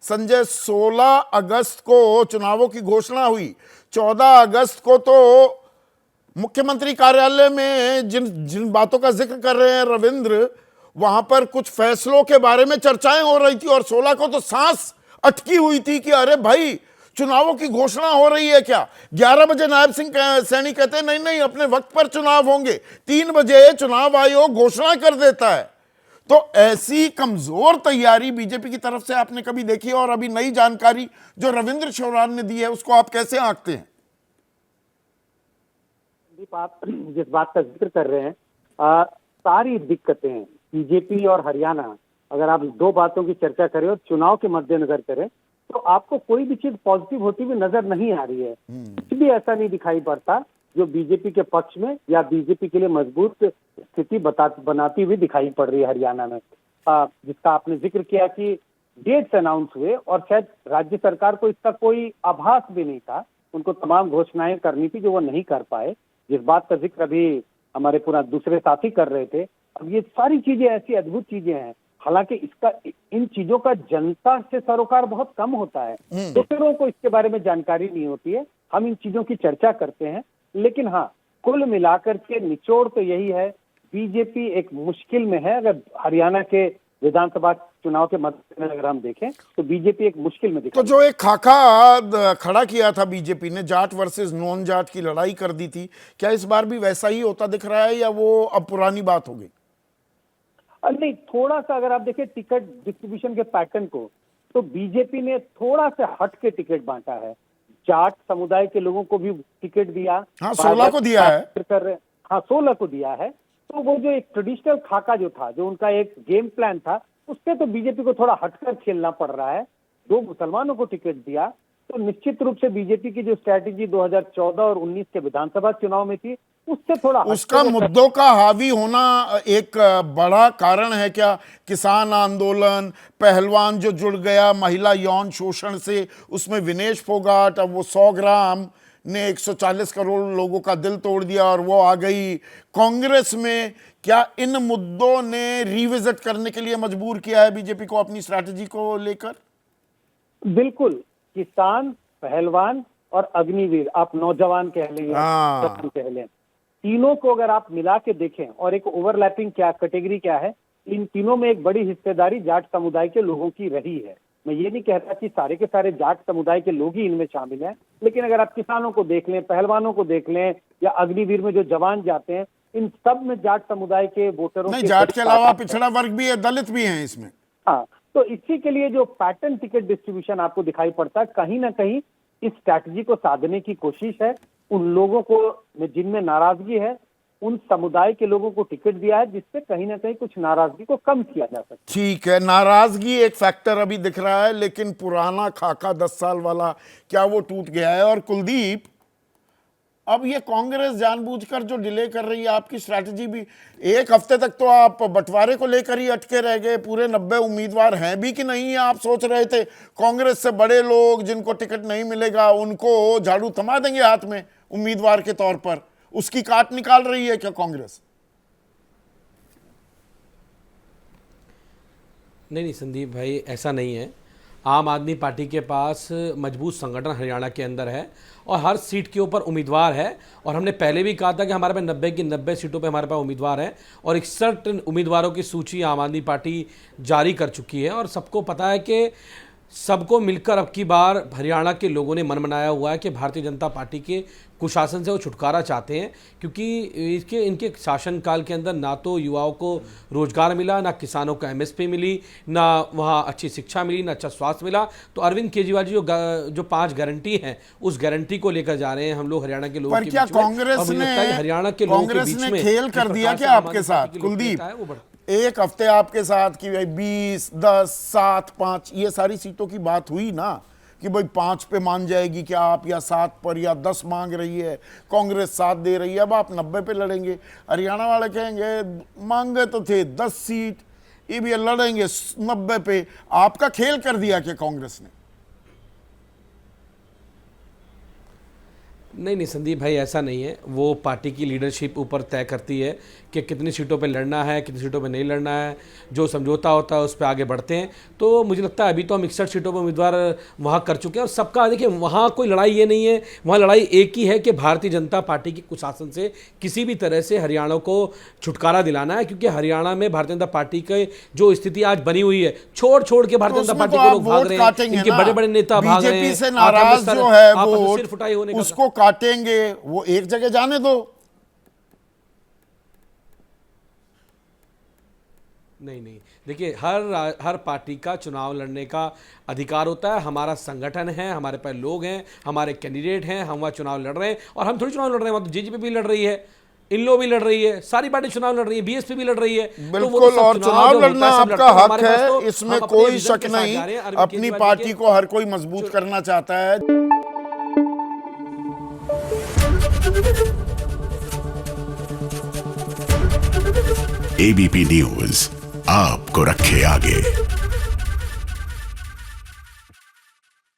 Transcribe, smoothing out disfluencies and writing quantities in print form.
संजय, 16 अगस्त को चुनावों की घोषणा हुई, 14 अगस्त को तो मुख्यमंत्री कार्यालय में जिन जिन बातों का जिक्र कर रहे हैं रविंद्र, वहां पर कुछ फैसलों के बारे में चर्चाएं हो रही थी, और 16 को तो सांस अटकी हुई थी कि अरे भाई चुनावों की घोषणा हो रही है क्या। 11 बजे नायब सिंह सैनी कहते हैं नहीं नहीं अपने वक्त पर चुनाव होंगे, 3 बजे चुनाव आयोग घोषणा कर देता है। तो ऐसी कमजोर तैयारी बीजेपी की तरफ से आपने कभी देखी है? और अभी नई जानकारी जो रविंद्र शौरान ने दी है उसको आप कैसे आंकते हैं? आप जिस बात का जिक्र कर रहे हैं, सारी दिक्कतें बीजेपी और हरियाणा, अगर आप दो बातों की चर्चा करें और चुनाव के मद्देनजर करें, तो आपको कोई भी चीज पॉजिटिव होती हुई नजर नहीं आ रही है। कुछ भी ऐसा नहीं दिखाई पड़ता जो बीजेपी के पक्ष में या बीजेपी के लिए मजबूत स्थिति बनाती हुई दिखाई पड़ रही है हरियाणा में। जिसका आपने जिक्र किया कि डेट्स अनाउंस हुए और शायद राज्य सरकार को इसका कोई आभास भी नहीं था, उनको तमाम घोषणाएं करनी थी जो वो नहीं कर पाए, जिस बात का जिक्र अभी हमारे पूरा दूसरे साथी कर रहे थे। अब ये सारी चीजें ऐसी अद्भुत चीजें हैं, हालांकि इसका इन चीजों का जनता से सरोकार बहुत कम होता है, दूसरों को इसके बारे में जानकारी नहीं होती है। हम इन चीजों की चर्चा करते हैं, लेकिन हाँ, कुल मिलाकर के निचोड़ तो यही है, बीजेपी एक मुश्किल में है। अगर हरियाणा के विधानसभा चुनाव के मद्देनजर अगर हम देखें तो बीजेपी एक मुश्किल में दिखाई। तो जो एक खाका खड़ा किया था बीजेपी ने, जाट वर्सेस नॉन जाट की लड़ाई कर दी थी, क्या इस बार भी वैसा ही होता दिख रहा है या वो अब पुरानी बात हो गई? नहीं, थोड़ा सा अगर आप देखें टिकट डिस्ट्रीब्यूशन के पैटर्न को, तो बीजेपी ने थोड़ा सा हट के टिकट बांटा है। जाट समुदाय के लोगों को भी टिकट दिया, हाँ 16 को दिया है। हाँ 16 को दिया है। तो वो जो एक ट्रेडिशनल खाका जो था, जो उनका एक गेम प्लान था, उससे तो बीजेपी को थोड़ा हटकर खेलना पड़ रहा है। 2 मुसलमानों को टिकट दिया, तो निश्चित रूप से बीजेपी की जो स्ट्रैटेजी 2014 और 19 के विधानसभा चुनाव में थी, उससे थोड़ा उसका मुद्दों का हावी होना एक बड़ा कारण है क्या? किसान आंदोलन, पहलवान जो जुड़ गया महिला यौन शोषण से, उसमें विनेश फोगाट, अब वो 100 ग्राम ने 140 करोड़ लोगों का दिल तोड़ दिया और वो आ गई कांग्रेस में। क्या इन मुद्दों ने रिविजिट करने के लिए मजबूर किया है बीजेपी को अपनी स्ट्रैटेजी को लेकर? बिल्कुल, किसान, पहलवान और अग्निवीर, आप नौजवान कह लें या कह लें, तीनों को अगर आप मिला के देखें और एक ओवरलैपिंग क्या कैटेगरी क्या है, इन तीनों में एक बड़ी हिस्सेदारी जाट समुदाय के लोगों की रही है। मैं ये नहीं कह रहा कि सारे के सारे जाट समुदाय के लोग ही इनमें शामिल हैं, लेकिन अगर आप किसानों को देख लें, पहलवानों को देख लें या अग्निवीर में जो जवान जाते हैं, इन सब में जाट समुदाय के वोटरों नहीं, जाट के अलावा पिछड़ा वर्ग भी है, दलित भी हैं इसमें। हाँ, तो इसी के लिए जो पैटर्न टिकट डिस्ट्रीब्यूशन आपको दिखाई पड़ता है, कहीं ना कहीं इस स्ट्रैटेजी को साधने की कोशिश है। उन लोगों को जिनमें नाराजगी है, उन समुदाय के लोगों को टिकट दिया है, जिससे कहीं ना कहीं कुछ नाराजगी को कम किया जा सकता है। ठीक है, नाराजगी एक फैक्टर अभी दिख रहा है, लेकिन पुराना खाका 10 साल वाला क्या वो टूट गया है? और कुलदीप, अब ये कांग्रेस जानबूझकर जो डिले कर रही है, आपकी स्ट्रैटेजी भी, एक हफ्ते तक तो आप बंटवारे को लेकर ही अटके रह गए, पूरे 90 उम्मीदवार हैं भी कि नहीं है? आप सोच रहे थे कांग्रेस से बड़े लोग जिनको टिकट नहीं मिलेगा उनको झाड़ू थमा देंगे हाथ में उम्मीदवार के तौर पर, उसकी काट निकाल रही है क्या कांग्रेस? नहीं संदीप भाई, ऐसा नहीं है। आम आदमी पार्टी के पास मजबूत संगठन हरियाणा के अंदर है और हर सीट के ऊपर उम्मीदवार है, और हमने पहले भी कहा था कि हमारे पास 90 की 90 सीटों पे हमारे पास उम्मीदवार हैं, और 61 उम्मीदवारों की सूची आम आदमी पार्टी जारी कर चुकी है। और सबको पता है कि सबको मिलकर अब की बार हरियाणा के लोगों ने मन बनाया हुआ है कि भारतीय जनता पार्टी के कुशासन से वो छुटकारा चाहते हैं, क्योंकि इनके शासनकाल के अंदर ना तो युवाओं को रोजगार मिला, ना किसानों को एमएसपी मिली, ना वहाँ अच्छी शिक्षा मिली, ना अच्छा स्वास्थ्य मिला। तो अरविंद केजरीवाल जी जो 5 गारंटी हैं, उस गारंटी को लेकर जा रहे हैं हम लोग हरियाणा के लोगों के बीच में। कांग्रेस ने हरियाणा के लोगों के बीच में खेल कर दिया क्या आपके साथ कुलदीप? एक हफ्ते आपके साथ कि भाई 20, 10, 7, 5 ये सारी सीटों की बात हुई ना, कि भाई 5 पे मान जाएगी क्या आप, या 7 पर, या 10 मांग रही है कांग्रेस, 7 दे रही है, अब आप 90 पे लड़ेंगे। हरियाणा वाले कहेंगे मांगे तो थे 10 सीट, ये भी लड़ेंगे 90 पे। आपका खेल कर दिया क्या कांग्रेस ने? नहीं नहीं संदीप भाई, ऐसा नहीं है। वो पार्टी की लीडरशिप ऊपर तय करती है कि कितनी सीटों पे लड़ना है, कितनी सीटों पे नहीं लड़ना है। जो समझौता होता है उस पर आगे बढ़ते हैं। तो मुझे लगता है अभी तो हम 61 सीटों पर उम्मीदवार वहाँ कर चुके हैं और सबका देखिए वहाँ कोई लड़ाई ये नहीं है, वहाँ लड़ाई एक ही है कि भारतीय जनता पार्टी के कुशासन से किसी भी तरह से हरियाणा को छुटकारा दिलाना है। क्योंकि हरियाणा में भारतीय जनता पार्टी की जो स्थिति आज बनी हुई है, छोड़ छोड़ के भारतीय जनता पार्टी को लोग भाग रहे हैं, इनके बड़े बड़े नेता भाग रहे हैं। बीजेपी से नाराज जो है वो सिर फुटाई होने का उसको काटेंगे, वो एक जगह जाने दो। नहीं नहीं, देखिए हर पार्टी का चुनाव लड़ने का अधिकार होता है। हमारा संगठन है, हमारे पास लोग हैं, हमारे कैंडिडेट हैं, हम वहाँ चुनाव लड़ रहे हैं। और हम थोड़ी चुनाव लड़ रहे हैं, वहाँ तो जेजेपी भी लड़ रही है, इन लोग भी लड़ रही है, सारी पार्टी चुनाव लड़ रही है, बीएसपी भी लड़ रही है। बिल्कुल, और चुनाव लड़ना आपका हक है, इसमें कोई शक नहीं। अपनी पार्टी को हर कोई मजबूत करना चाहता है। एबीपी न्यूज आपको रखे आगे।